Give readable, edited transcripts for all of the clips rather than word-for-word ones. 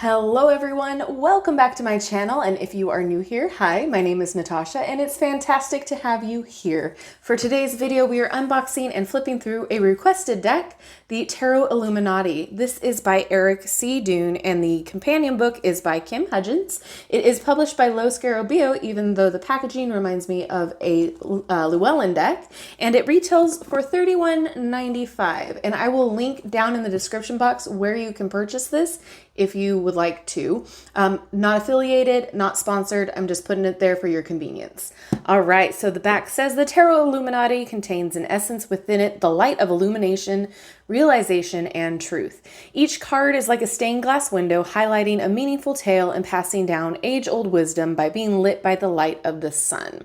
Hello everyone, welcome back to my channel, and if you are new here, hi, my name is Natasha and it's fantastic to have you here. For today's video, we are unboxing and flipping through a requested deck, the Tarot Illuminati. This is by Erik C, Dunne, and the companion book is by Kim Huggens. It is published by Lo Scarabeo, even though the packaging reminds me of a Llewellyn deck, and it retails for $31.95, and I will link down in the description box where you can purchase this if you would like to. Not affiliated, not sponsored. I'm just putting it there for your convenience. All right, so the back says the Tarot Illuminati contains an essence within it, the light of illumination, realization, and truth. Each card is like a stained glass window highlighting a meaningful tale and passing down age-old wisdom by being lit by the light of the sun.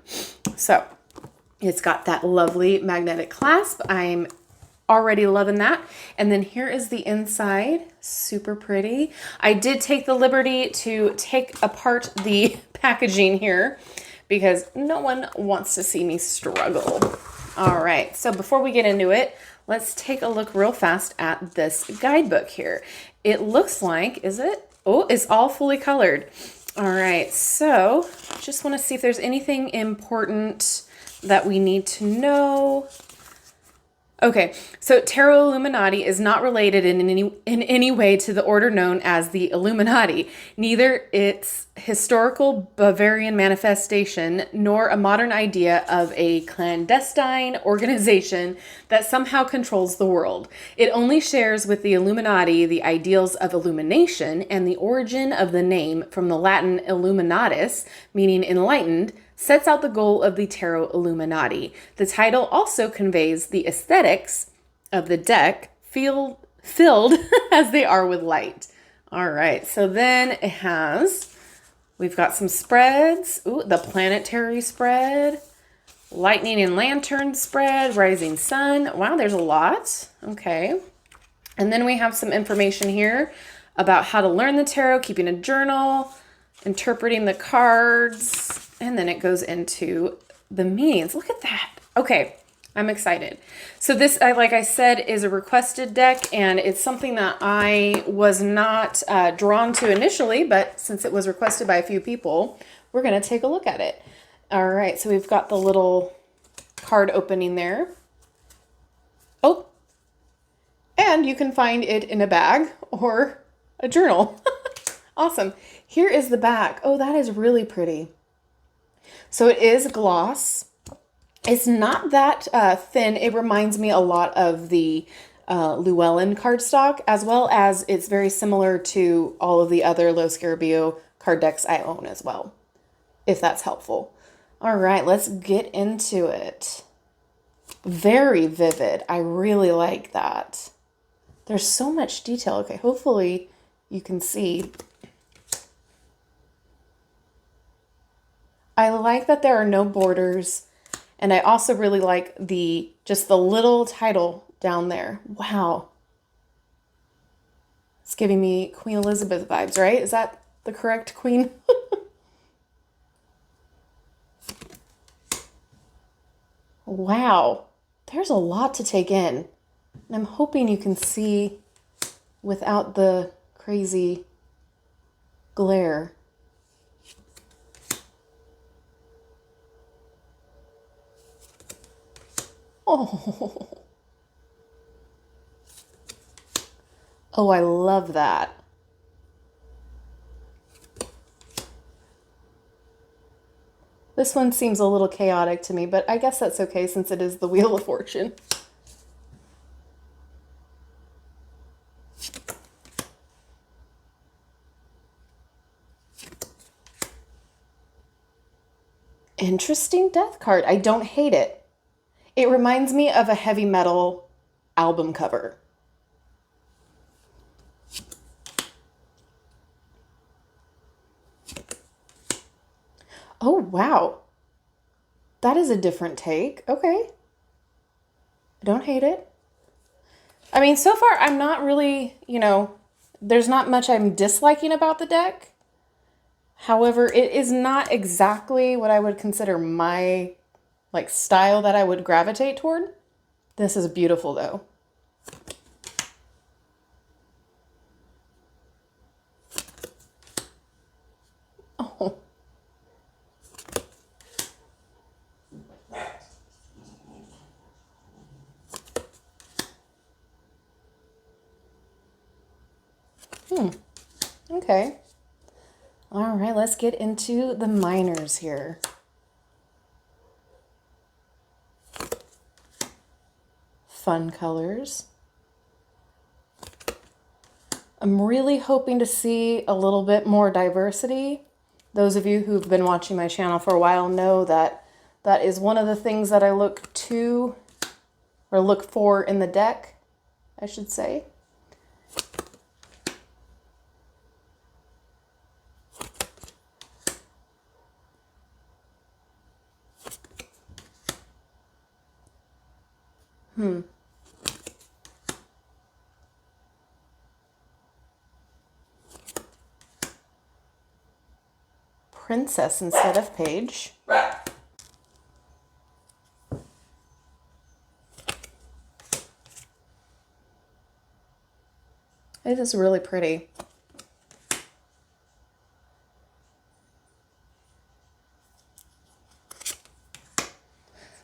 So it's got that lovely magnetic clasp. I'm already loving that. And then here is the inside, super pretty. I did take the liberty to take apart the packaging here because no one wants to see me struggle. All right, so before we get into it, let's take a look real fast at this guidebook here. It looks like, is it? Oh, it's all fully colored. All right, so just want to see if there's anything important that we need to know. Okay, so Tarot Illuminati is not related in any way to the order known as the Illuminati, neither its historical Bavarian manifestation nor a modern idea of a clandestine organization that somehow controls the world. It only shares with the Illuminati the ideals of illumination and the origin of the name from the Latin illuminatus, meaning enlightened, sets out the goal of the Tarot Illuminati. The title also conveys the aesthetics of the deck, filled as they are with light. All right, so then it has, we've got some spreads. Ooh, the planetary spread, lightning and lantern spread, rising sun. Wow, there's a lot. Okay. And then we have some information here about how to learn the tarot, keeping a journal, interpreting the cards, and then it goes into the meanings. Look at that. Okay, I'm excited. So this, like I said, is a requested deck, and it's something that I was not drawn to initially, but since it was requested by a few people, we're going to take a look at it. All right, so we've got the little card opening there. Oh, and you can find it in a bag or a journal. Awesome. Here is the back. Oh, that is really pretty. So it is gloss. It's not that thin. It reminds me a lot of the Llewellyn cardstock, as well as it's very similar to all of the other Lo Scarabeo card decks I own as well, if that's helpful. All right, let's get into it. Very vivid. I really like that. There's so much detail. Okay, hopefully you can see. I like that there are no borders, and I also really like just the little title down there. Wow. It's giving me Queen Elizabeth vibes, right? Is that the correct queen? Wow. There's a lot to take in. And I'm hoping you can see without the crazy glare. Oh. Oh, I love that. This one seems a little chaotic to me, but I guess that's okay since it is the Wheel of Fortune. Interesting death card. I don't hate it. It reminds me of a heavy metal album cover. Oh, wow. That is a different take. Okay. I don't hate it. I mean, so far, I'm not really, there's not much I'm disliking about the deck. However, it is not exactly what I would consider my style that I would gravitate toward. This is beautiful though. Okay. All right, let's get into the minors here. Fun colors. I'm really hoping to see a little bit more diversity. Those of you who've been watching my channel for a while know that that is one of the things that I look for in the deck, I should say. Princess instead of page. It is really pretty.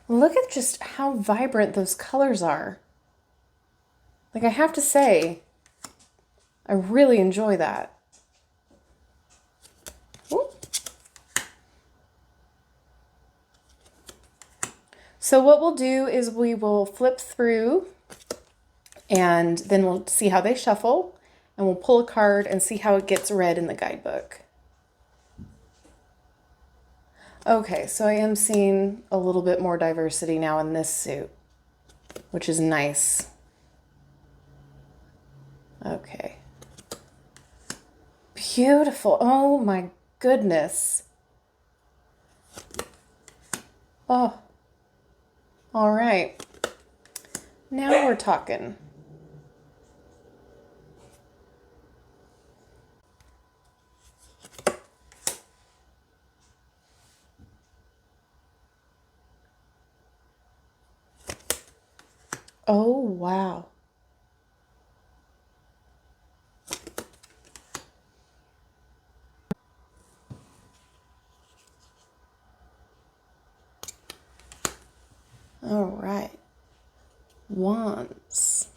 Look at just how vibrant those colors are. Like, I have to say, I really enjoy that. Ooh. So what we'll do is we will flip through and then we'll see how they shuffle and we'll pull a card and see how it gets read in the guidebook. Okay, so I am seeing a little bit more diversity now in this suit, which is nice. Okay. Beautiful. Oh my goodness. Oh. All right. Now we're talking. Oh, wow. All right. Wands.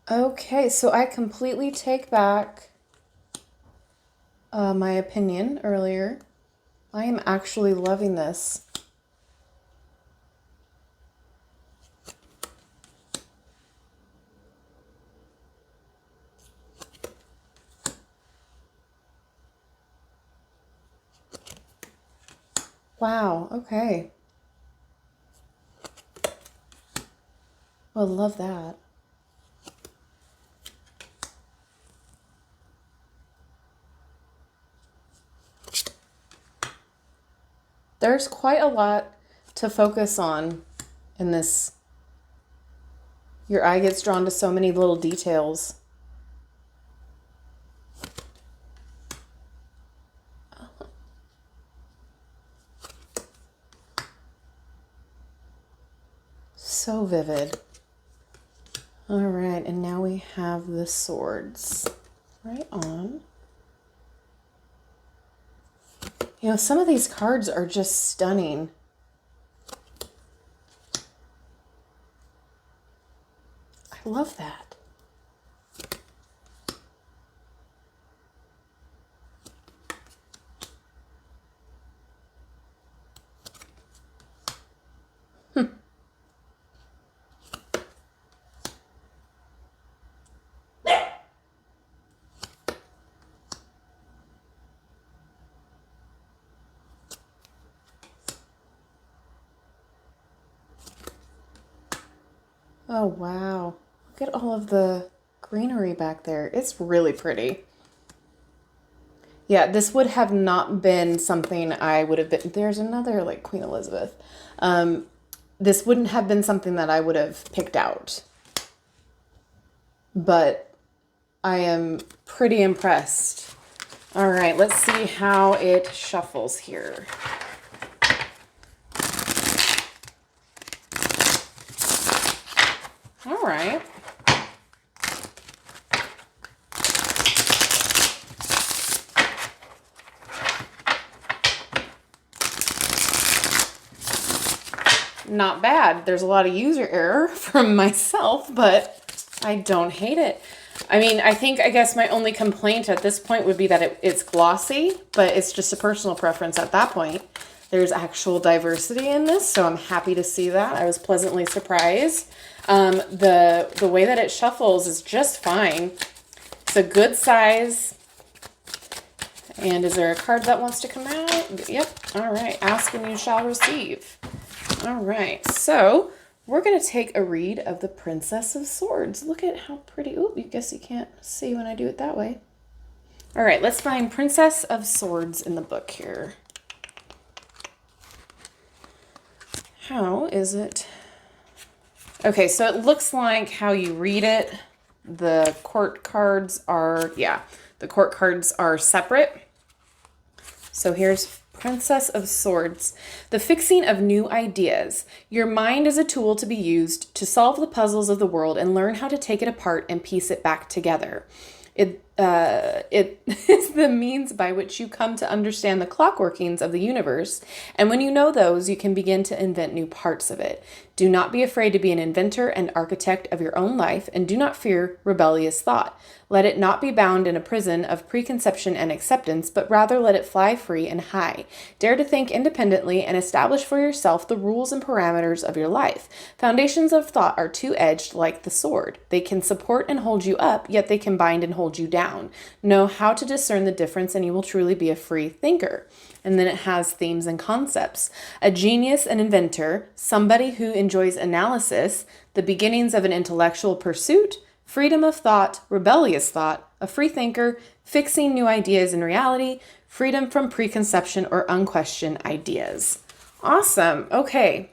Okay, so I completely take back my opinion earlier. I am actually loving this. Wow, okay. I love that. There's quite a lot to focus on in this. Your eye gets drawn to so many little details. So vivid. All right, and now we have the swords. Right on. You know, some of these cards are just stunning. I love that. Oh, wow. Look at all of the greenery back there. It's really pretty. Yeah, this would have not been something I would have been... There's another, like, Queen Elizabeth. This wouldn't have been something that I would have picked out. But I am pretty impressed. All right, let's see how it shuffles here. All right. Not bad. There's a lot of user error from myself, but I don't hate it. I mean, I guess my only complaint at this point would be that it's glossy, but it's just a personal preference at that point. There's actual diversity in this, so I'm happy to see that. I was pleasantly surprised. The way that it shuffles is just fine. It's a good size. And is there a card that wants to come out? Yep. All right. Ask and you shall receive. All right. So we're going to take a read of the Princess of Swords. Look at how pretty. Oh, I guess you can't see when I do it that way. All right. Let's find Princess of Swords in the book here. How is it? Okay. So it looks like how you read it. The court cards are, the court cards are separate. So here's Princess of Swords. The fixing of new ideas. Your mind is a tool to be used to solve the puzzles of the world and learn how to take it apart and piece it back together. It is the means by which you come to understand the clockworkings of the universe, and when you know those, you can begin to invent new parts of it. Do not be afraid to be an inventor and architect of your own life, and do not fear rebellious thought. Let it not be bound in a prison of preconception and acceptance, but rather let it fly free and high. Dare to think independently and establish for yourself the rules and parameters of your life. Foundations of thought are two-edged like the sword. They can support and hold you up, yet they can bind and hold you down. Know how to discern the difference and you will truly be a free thinker. And then it has themes and concepts. A genius, an inventor, somebody who enjoys analysis, the beginnings of an intellectual pursuit, freedom of thought, rebellious thought, a free thinker, fixing new ideas in reality, freedom from preconception or unquestioned ideas. Awesome. Okay.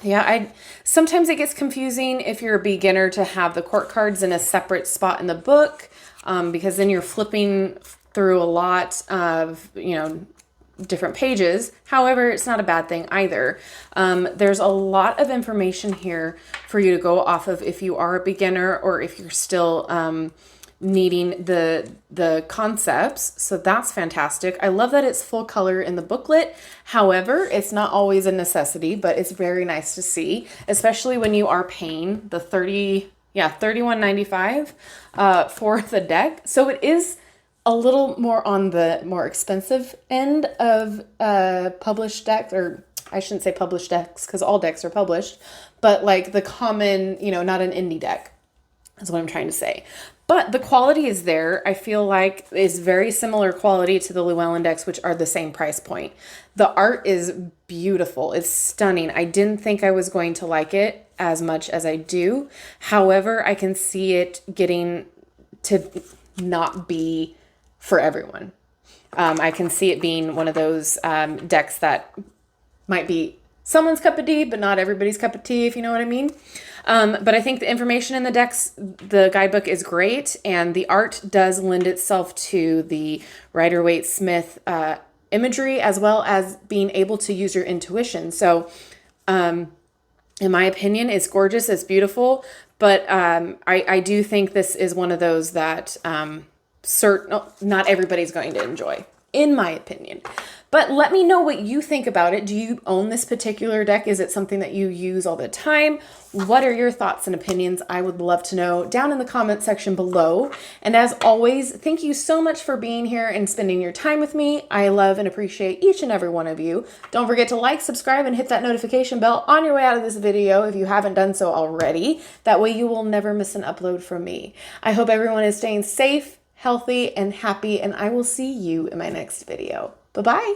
Yeah, sometimes it gets confusing if you're a beginner to have the court cards in a separate spot in the book, because then you're flipping through a lot of, different pages. However, it's not a bad thing either. There's a lot of information here for you to go off of if you are a beginner or if you're still needing the concepts. So that's fantastic. I love that it's full color in the booklet. However, it's not always a necessity, but it's very nice to see, especially when you are paying the $31.95 for the deck. So it is a little more on the more expensive end of published decks, or I shouldn't say published decks because all decks are published, but like the common, not an indie deck is what I'm trying to say. But the quality is there. I feel like is very similar quality to the Llewellyn decks, which are the same price point. The art is beautiful. It's stunning. I didn't think I was going to like it as much as I do. However, I can see it getting to not be for everyone. I can see it being one of those decks that might be someone's cup of tea, but not everybody's cup of tea, if you know what I mean. But I think the information in the decks, the guidebook is great, and the art does lend itself to the Rider-Waite-Smith imagery, as well as being able to use your intuition. So in my opinion, it's gorgeous, it's beautiful, but I do think this is one of those that not everybody's going to enjoy, in my opinion. But let me know what you think about it. Do you own this particular deck? Is it something that you use all the time? What are your thoughts and opinions? I would love to know down in the comment section below. And as always, thank you so much for being here and spending your time with me. I love and appreciate each and every one of you. Don't forget to like, subscribe, and hit that notification bell on your way out of this video if you haven't done so already. That way you will never miss an upload from me. I hope everyone is staying safe, healthy, and happy, and I will see you in my next video. Bye-bye.